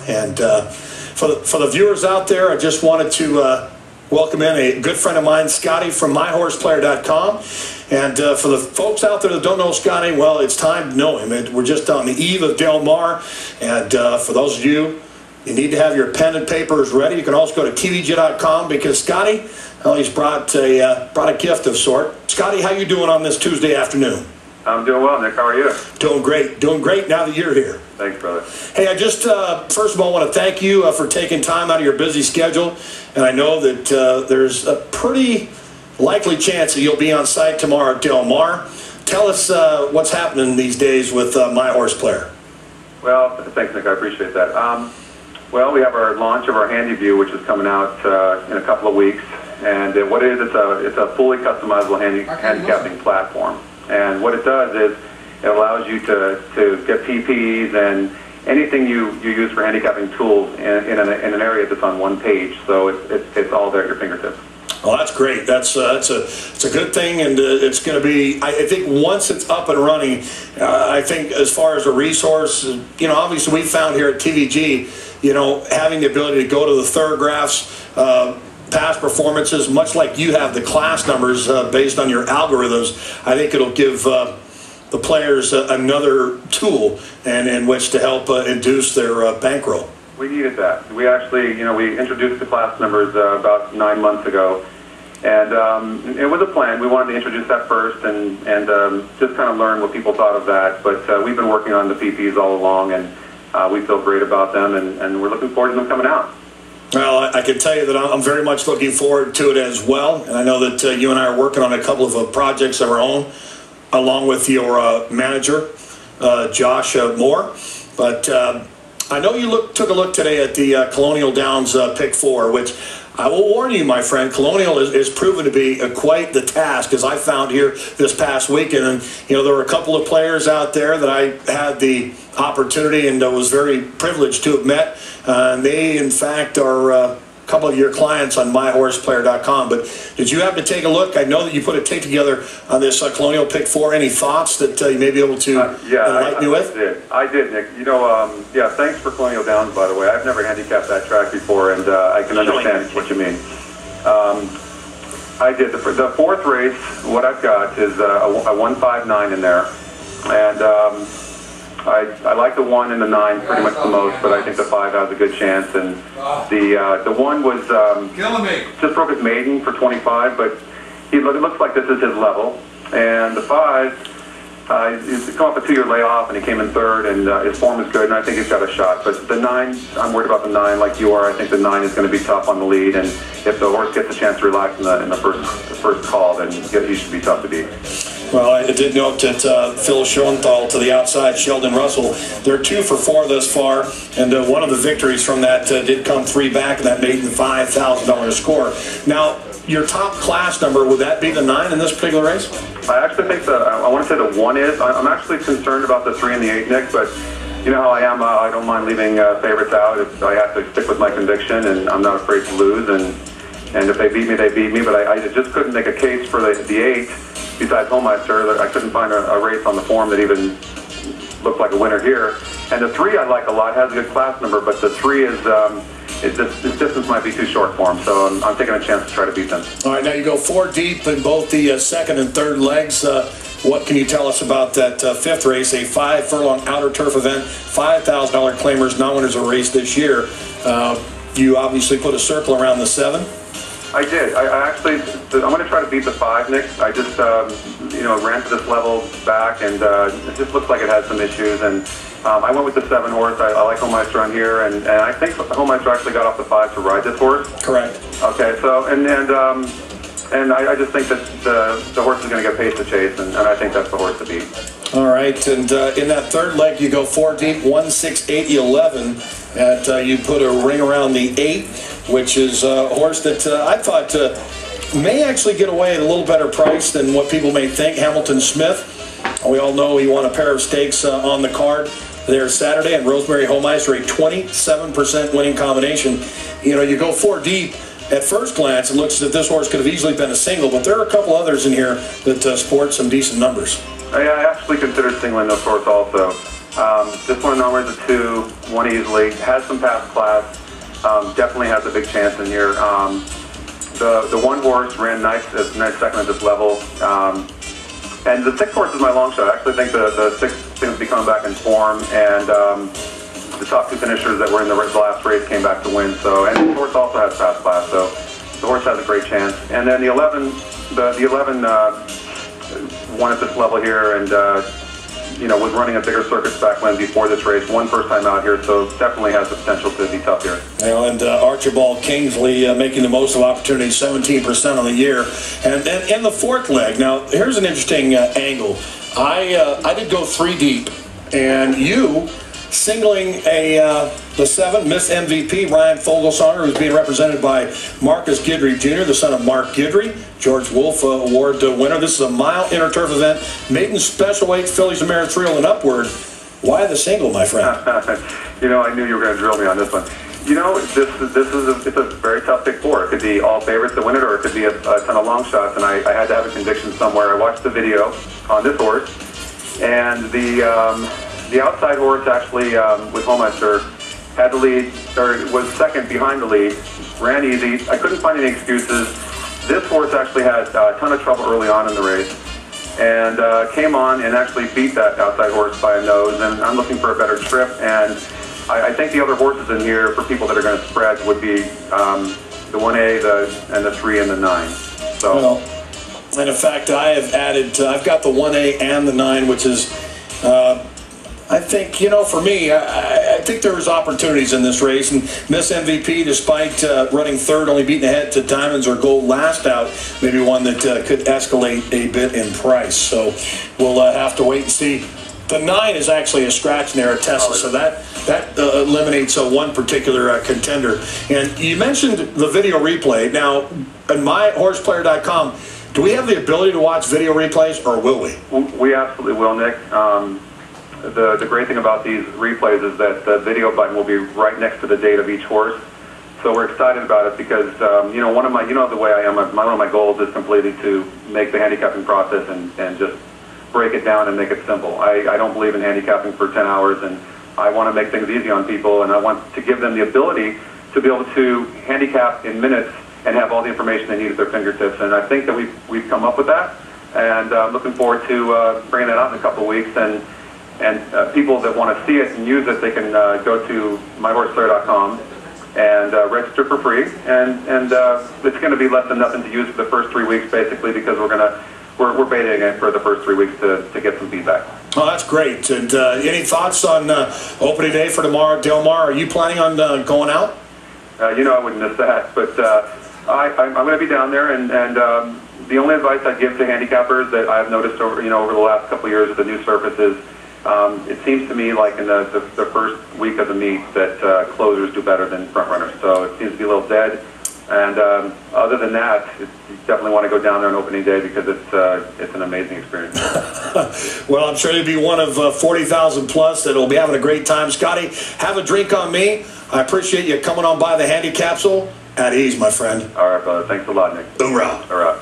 And for the viewers out there, I just wanted to welcome in a good friend of mine, Scotty from MyHorsePlayer.com. And for the folks out there that don't know Scotty, well, it's time to know him. We're just on the eve of Del Mar. And for those of you, you need to have your pen and papers ready. You can also go to TVG.com because Scotty, well, he's brought a gift of sort. Scotty, how you doing on this Tuesday afternoon? I'm doing well, Nick. How are you? Doing great now that you're here. Thanks, brother. Hey, I just, first of all, want to thank you for taking time out of your busy schedule. And I know that there's a pretty likely chance that you'll be on site tomorrow at Del Mar. Tell us what's happening these days with My Horse Player. Well, thanks, Nick. I appreciate that. Well, we have our launch of our HandiView, which is coming out in a couple of weeks. And what it is, it's a fully customizable handicapping platform. And what it does is it allows you to get PPs and anything you use for handicapping tools in an area that's on one page. So it's all there at your fingertips. Well, that's great. It's a good thing, and it's going to be. I think once it's up and running, I think as far as a resource, you know, obviously we found here at TVG, you know, having the ability to go to the thoroughgraphs. Past performances, much like you have the class numbers based on your algorithms, I think it'll give the players another tool in which to help induce their bankroll. We needed that. We actually, you know, we introduced the class numbers about 9 months ago, and it was a plan. We wanted to introduce that first and just kind of learn what people thought of that. But we've been working on the PPs all along, and we feel great about them, and we're looking forward to them coming out. Well, I can tell you that I'm very much looking forward to it as well. And I know that you and I are working on a couple of projects of our own, along with your manager, Josh Moore. But I know you took a look today at the Colonial Downs Pick 4, which I will warn you, my friend, Colonial is proven to be quite the task, as I found here this past weekend. And, you know, there were a couple of players out there that I had the opportunity and was very privileged to have met. They, in fact, are a couple of your clients on MyHorsePlayer.com. But did you happen to take a look? I know that you put a tape together on this Colonial Pick 4. Any thoughts that you may be able to enlighten me with? I did, Nick. You know, yeah, thanks for Colonial Downs, by the way. I've never handicapped that track before, and I can understand what you mean. I did. The fourth race, what I've got is a 159 in there. And I like the 1 and the 9 pretty much the most, but I think the 5 has a good chance. And the 1 was just broke his maiden for 25, but it looks like this is his level. And the 5, he's come off a 2-year layoff, and he came in third, and his form is good, and I think he's got a shot. But the 9, I'm worried about the 9 like you are. I think the 9 is going to be tough on the lead, and if the horse gets a chance to relax in the first call, then he should be tough to beat. Well, I did note that Phil Schoenthal to the outside, Sheldon Russell, they're 2 for 4 thus far, and one of the victories from that did come 3 back, and that made the $5,000 score. Now, your top class number, would that be the 9 in this particular race? I actually think I want to say the 1 is. I'm actually concerned about the 3 and the 8, Nick, but you know how I am. I don't mind leaving favorites out. I have to stick with my conviction, and I'm not afraid to lose. And if they beat me, they beat me. But I just couldn't make a case for the 8. Besides Homeister, I couldn't find a race on the form that even looked like a winner here. And the 3 I like a lot, has a good class number, but the 3 is, this distance might be too short for him, so I'm taking a chance to try to beat them. All right, now you go 4 deep in both the second and third legs. What can you tell us about that 5th race, a 5-furlong outer turf event, $5,000 claimers, non-winners of a race this year? You obviously put a circle around the 7. I did. I'm going to try to beat the 5, Nick. I just, you know, ran to this level back, and it just looks like it has some issues. And I went with the 7 horse. I like Homeister on here, and I think Homeister actually got off the 5 to ride this horse. Correct. Okay, so and I just think that the horse is going to get pace to chase, and I think that's the horse to beat. All right, and in that third leg, you go 4 deep, 1, 6, 8, 11. You put a ring around the 8, which is a horse that I thought may actually get away at a little better price than what people may think. Hamilton Smith. We all know he won a pair of stakes on the card there Saturday, and Rosemary Homeister, a 27% winning combination. You know, you go 4 deep. At first glance, it looks as if this horse could have easily been a single, but there are a couple others in here that sport some decent numbers. I actually considered singling this horse also. This one normally is a 2, won easily, has some past class, definitely has a big chance in here. The one horse ran nice second at this level. And the 6 horse is my long shot. I actually think the 6 seems to be coming back in form, and the top 2 finishers that were in the last race came back to win. So, and the horse also has past class, so the horse has a great chance. And then the 11 won at this level here, and you know, was running a bigger circuits back when before this race. Won first time out here, so definitely has the potential to be tough here. And Archibald Kingsley making the most of opportunities, 17% on the year. And in the 4th leg, now here's an interesting angle. I did go 3 deep, and you singling the 7, Miss MVP, Ryan Fogelsonger, who's being represented by Marcus Guidry Jr., the son of Mark Guidry, George Wolf Award winner. This is a mile interturf event, maiden special weight, fillies and mares 3 and upward. Why the single, my friend? You know, I knew you were going to drill me on this one. You know, it's a very tough pick 4. It could be all favorites to win it, or it could be a ton of long shots, and I had to have a conviction somewhere. I watched the video on this horse, and the outside horse actually, with Homeister, had the lead, or was second behind the lead, ran easy. I couldn't find any excuses. This horse actually had a ton of trouble early on in the race, and came on and actually beat that outside horse by a nose, and I'm looking for a better trip, and I think the other horses in here, for people that are going to spread, would be the 1A, and the 3 and the 9. So. Well, and in fact, I have added, I've got the 1A and the 9, which is, I think, you know, for me, I think there's opportunities in this race. And Miss MVP, despite running 3rd, only beating ahead to Diamonds or Gold last out, maybe one that could escalate a bit in price. So we'll have to wait and see. The 9 is actually a scratch near a Tesla, so that eliminates one particular contender. And you mentioned the video replay. Now, on myhorseplayer.com, do we have the ability to watch video replays, or will we? We absolutely will, Nick. The great thing about these replays is that the video button will be right next to the date of each horse. So we're excited about it because, you know, the way I am, one of my goals is completely to make the handicapping process and just break it down and make it simple. I don't believe in handicapping for 10 hours, and I want to make things easy on people, and I want to give them the ability to be able to handicap in minutes and have all the information they need at their fingertips. And I think that we've come up with that, and I'm looking forward to bringing that out in a couple of weeks. And people that want to see it and use it, they can go to myhorseplayer.com and register for free. And it's going to be less than nothing to use for the first 3 weeks, basically, because we're betaing it for the first 3 weeks to get some feedback. Oh, that's great. And any thoughts on opening day for tomorrow, Del Mar? Are you planning on going out? You know I wouldn't miss that, but I'm going to be down there, and the only advice I give to handicappers that I've noticed over the last couple of years with the new surface is it seems to me like in the first week of the meet that closers do better than front runners. So it seems to be a little dead. And other than that, you definitely want to go down there on opening day because it's an amazing experience. Well, I'm sure you'll be one of 40,000 plus that will be having a great time. Scotty, have a drink on me. I appreciate you coming on by the Handy Capsule. At ease, my friend. All right, brother. Thanks a lot, Nick. Hoorah. All right.